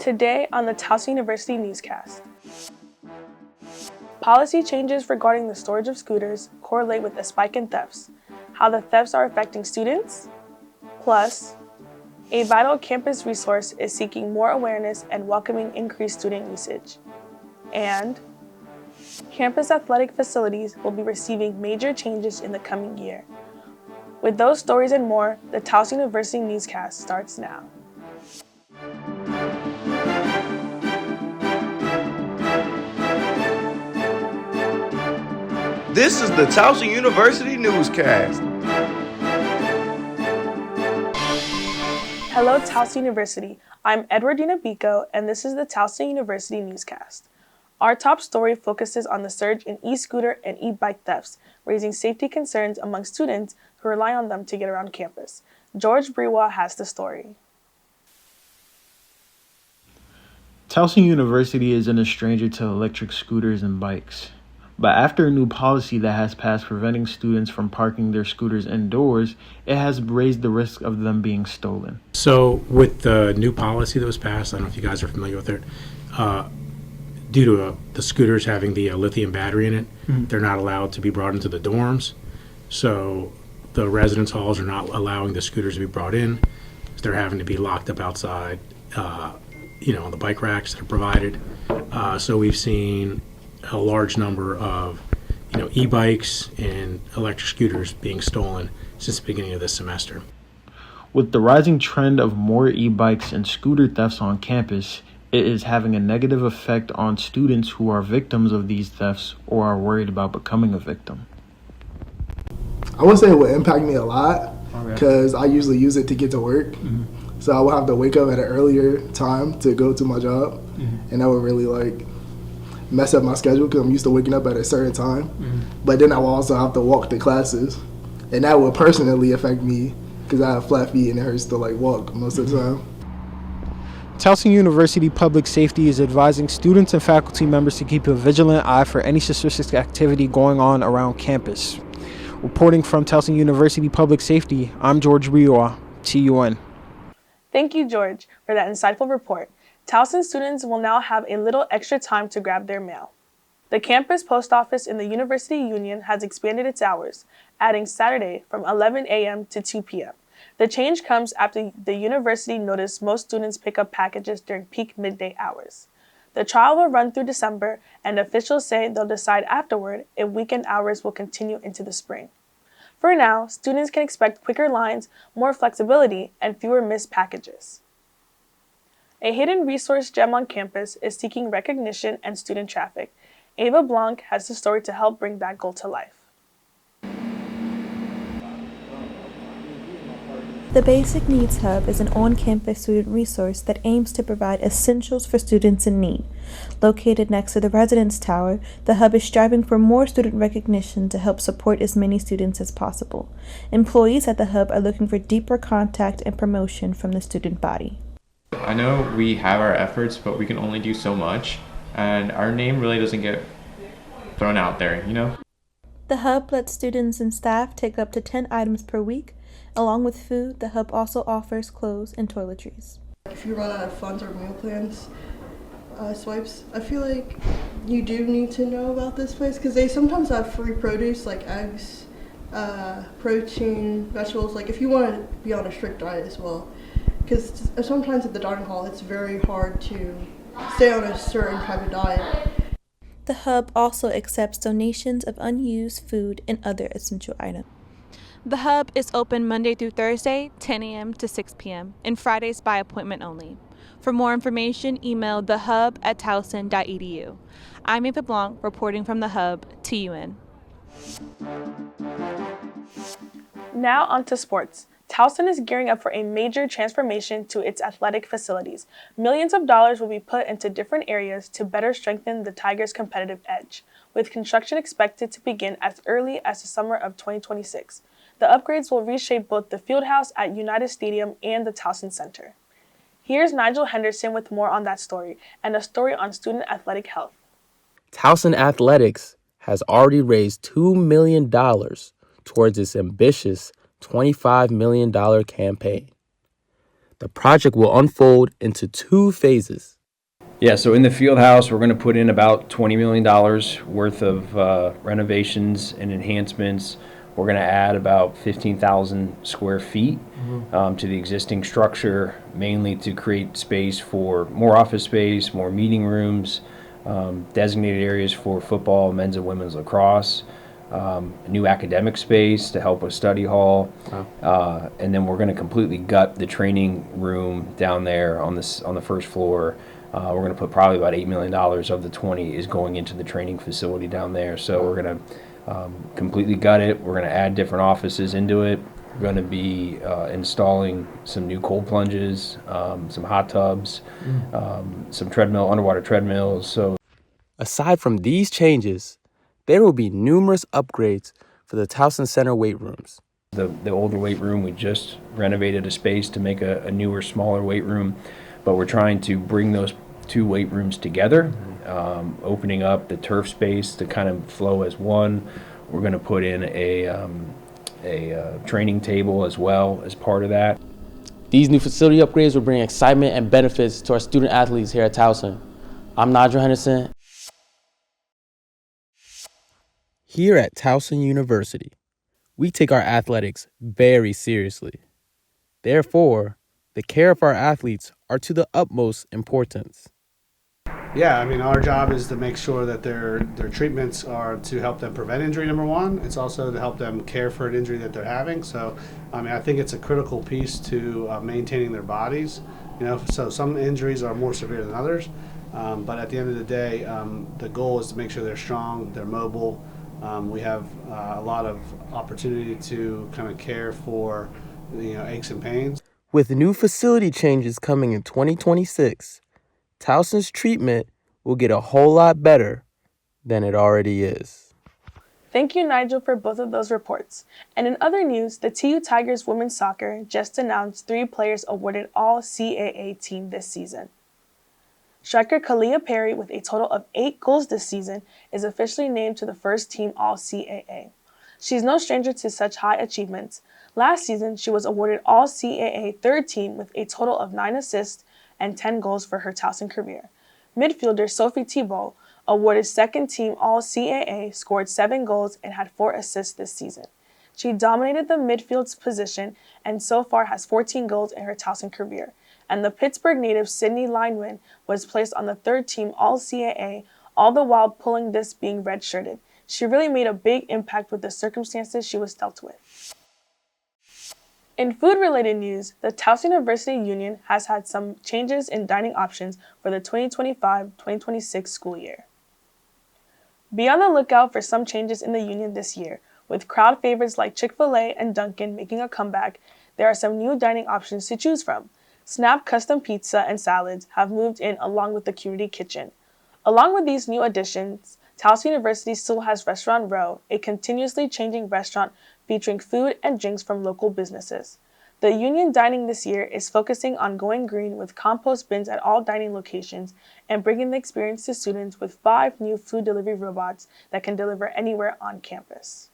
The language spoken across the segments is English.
Today on the Towson University Newscast. Policy changes regarding the storage of scooters correlate with a spike in thefts, how the thefts are affecting students, plus, a vital campus resource is seeking more awareness and welcoming increased student usage, and campus athletic facilities will be receiving major changes in the coming year. With those stories and more, the Towson University Newscast starts now. This is the Towson University Newscast. Hello, Towson University. I'm Edwardina Beeko, and this is the Towson University Newscast. Our top story focuses on the surge in e-scooter and e-bike thefts, raising safety concerns among students who rely on them to get around campus. George Brewah has the story. Towson University isn't a stranger to electric scooters and bikes. But after a new policy that has passed preventing students from parking their scooters indoors, it has raised the risk of them being stolen. So with the new policy that was passed, I don't know if you guys are familiar with it, due to the scooters having the lithium battery in it, they're not allowed to be brought into the dorms. So the residence halls are not allowing the scooters to be brought in. So they're having to be locked up outside, on the bike racks that are provided. So we've seen a large number of e-bikes and electric scooters being stolen since the beginning of this semester. With the rising trend of more e-bikes and scooter thefts on campus, it is having a negative effect on students who are victims of these thefts or are worried about becoming a victim. I would say it would impact me a lot because I usually use it to get to work. So I would have to wake up at an earlier time to go to my job, and that would really mess up my schedule because I'm used to waking up at a certain time. But then I will also have to walk to classes, and that would personally affect me because I have flat feet and it hurts to walk most of the time. Towson University Public Safety is advising students and faculty members to keep a vigilant eye for any suspicious activity going on around campus. Reporting from Towson University Public Safety, I'm George Brewah, TUN. Thank you, George, for that insightful report. Towson students will now have a little extra time to grab their mail. The campus post office in the University Union has expanded its hours, adding Saturday from 11 a.m. to 2 p.m. The change comes after the university noticed most students pick up packages during peak midday hours. The trial will run through December, and officials say they'll decide afterward if weekend hours will continue into the spring. For now, students can expect quicker lines, more flexibility, and fewer missed packages. A hidden resource gem on campus is seeking recognition and student traffic. Ava Blanc has the story to help bring that goal to life. The Basic Needs Hub is an on-campus student resource that aims to provide essentials for students in need. Located next to the Residence Tower, the Hub is striving for more student recognition to help support as many students as possible. Employees at the Hub are looking for deeper contact and promotion from the student body. I know we have our efforts, but we can only do so much, and our name really doesn't get thrown out there, The Hub lets students and staff take up to 10 items per week. Along with food, the Hub also offers clothes and toiletries. If you run out of funds or meal plans, swipes, I feel like you do need to know about this place because they sometimes have free produce like eggs, protein, vegetables, if you want to be on a strict diet as well. Because sometimes at the dining hall, it's very hard to stay on a certain type of diet. The Hub also accepts donations of unused food and other essential items. The Hub is open Monday through Thursday, 10 a.m. to 6 p.m., and Fridays by appointment only. For more information, email thehub@towson.edu. I'm Ava Blanc, reporting from the Hub, TUN. Now on to sports. Towson is gearing up for a major transformation to its athletic facilities. Millions of dollars will be put into different areas to better strengthen the Tigers' competitive edge, with construction expected to begin as early as the summer of 2026. The upgrades will reshape both the Fieldhouse at United Stadium and the Towson Center. Here's Nigel Henderson with more on that story and a story on student athletic health. Towson Athletics has already raised $2 million towards its ambitious $25 million campaign. The project will unfold into 2 phases. Yeah, so in the field house, we're going to put in about $20 million worth of renovations and enhancements. We're going to add about 15,000 square feet to the existing structure, mainly to create space for more office space, more meeting rooms, designated areas for football, men's and women's lacrosse, a new academic space to help with study hall, and then we're going to completely gut the training room down there on the first floor. We're going to put probably about $8 million of the 20 is going into the training facility down there. So we're going to completely gut it. We're going to add different offices into it. We're going to be installing some new cold plunges, some hot tubs, some underwater treadmills. So, aside from these changes, there will be numerous upgrades for the Towson Center weight rooms. The older weight room, we just renovated a space to make a newer, smaller weight room, but we're trying to bring those 2 weight rooms together, opening up the turf space to kind of flow as one. We're going to put in a training table as well as part of that. These new facility upgrades will bring excitement and benefits to our student athletes here at Towson. I'm Nigel Henderson. Here at Towson University, we take our athletics very seriously. Therefore, the care of our athletes are to the utmost importance. Yeah, I mean, our job is to make sure that their treatments are to help them prevent injury, number one. It's also to help them care for an injury that they're having. So, I mean, I think it's a critical piece to maintaining their bodies. You know, so some injuries are more severe than others. But at the end of the day, the goal is to make sure they're strong, they're mobile. We have a lot of opportunity to kind of care for, aches and pains. With new facility changes coming in 2026, Towson's treatment will get a whole lot better than it already is. Thank you, Nigel, for both of those reports. And in other news, the TU Tigers women's soccer just announced 3 players awarded All-CAA team this season. Striker Kalia Perry, with a total of 8 goals this season, is officially named to the first team All-CAA. She's no stranger to such high achievements. Last season, she was awarded All-CAA third team with a total of 9 assists and 10 goals for her Towson career. Midfielder Sophie Thibault, awarded second team All-CAA, scored 7 goals and had 4 assists this season. She dominated the midfield's position and so far has 14 goals in her Towson career. And the Pittsburgh native Sydney Lineman was placed on the third team All-CAA, all the while pulling this being redshirted. She really made a big impact with the circumstances she was dealt with. In food-related news, the Towson University Union has had some changes in dining options for the 2025-2026 school year. Be on the lookout for some changes in the Union this year. With crowd favorites like Chick-fil-A and Dunkin' making a comeback, there are some new dining options to choose from. Snap Custom Pizza and Salads have moved in along with the Community Kitchen. Along with these new additions, Towson University still has Restaurant Row, a continuously changing restaurant featuring food and drinks from local businesses. The Union dining this year is focusing on going green with compost bins at all dining locations and bringing the experience to students with 5 new food delivery robots that can deliver anywhere on campus.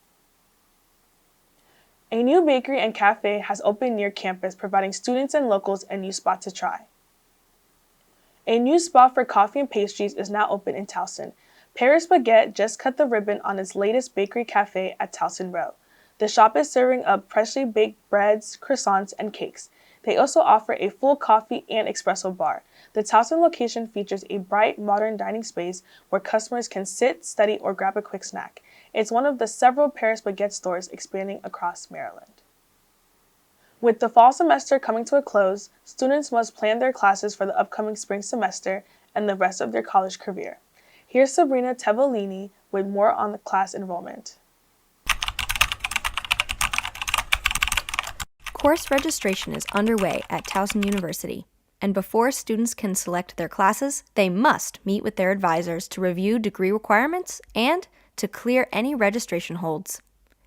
A new bakery and cafe has opened near campus, providing students and locals a new spot to try. A new spot for coffee and pastries is now open in Towson. Paris Baguette just cut the ribbon on its latest bakery cafe at Towson Row. The shop is serving up freshly baked breads, croissants, and cakes. They also offer a full coffee and espresso bar. The Towson location features a bright, modern dining space where customers can sit, study, or grab a quick snack. It's one of the several Paris Baguette stores expanding across Maryland. With the fall semester coming to a close, students must plan their classes for the upcoming spring semester and the rest of their college career. Here's Sabrina Tevolini with more on the class enrollment. Course registration is underway at Towson University, and before students can select their classes, they must meet with their advisors to review degree requirements and to clear any registration holds.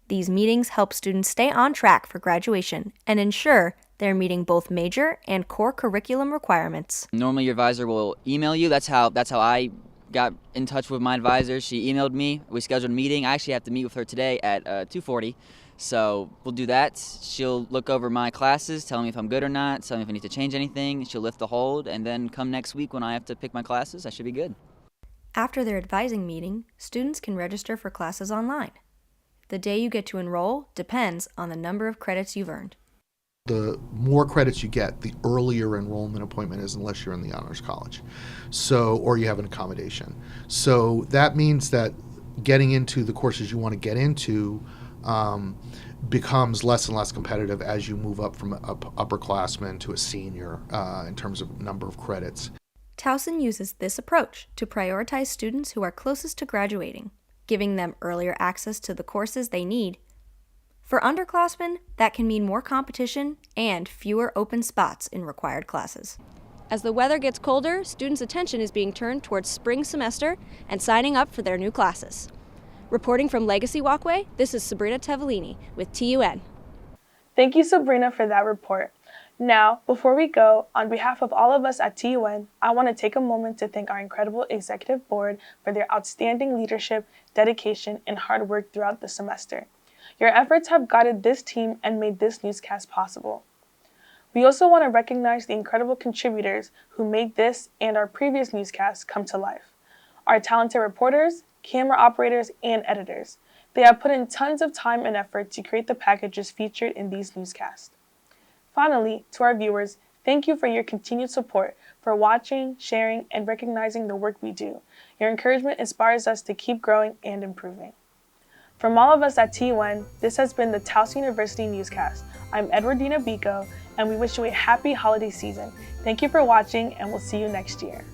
These meetings help students stay on track for graduation and ensure they're meeting both major and core curriculum requirements. Normally your advisor will email you. That's how I got in touch with my advisor. She emailed me. We scheduled a meeting. I actually have to meet with her today at 2:40. So we'll do that. She'll look over my classes, tell me if I'm good or not, tell me if I need to change anything. She'll lift the hold, and then come next week when I have to pick my classes, I should be good. After their advising meeting, students can register for classes online. The day you get to enroll depends on the number of credits you've earned. The more credits you get, the earlier enrollment appointment is, unless you're in the honors college, or you have an accommodation. So that means that getting into the courses you want to get into becomes less and less competitive as you move up from upperclassman to a senior in terms of number of credits. Towson uses this approach to prioritize students who are closest to graduating, giving them earlier access to the courses they need. For underclassmen, that can mean more competition and fewer open spots in required classes. As the weather gets colder, students' attention is being turned towards spring semester and signing up for their new classes. Reporting from Legacy Walkway, this is Sabrina Tevolini with TUN. Thank you, Sabrina, for that report. Now, before we go, on behalf of all of us at TUN, I want to take a moment to thank our incredible executive board for their outstanding leadership, dedication, and hard work throughout the semester. Your efforts have guided this team and made this newscast possible. We also want to recognize the incredible contributors who made this and our previous newscasts come to life. Our talented reporters, camera operators, and editors. They have put in tons of time and effort to create the packages featured in these newscasts. Finally, to our viewers, thank you for your continued support, for watching, sharing, and recognizing the work we do. Your encouragement inspires us to keep growing and improving. From all of us at TUN, this has been the Towson University Newscast. I'm Edwardina Beeko, and we wish you a happy holiday season. Thank you for watching, and we'll see you next year.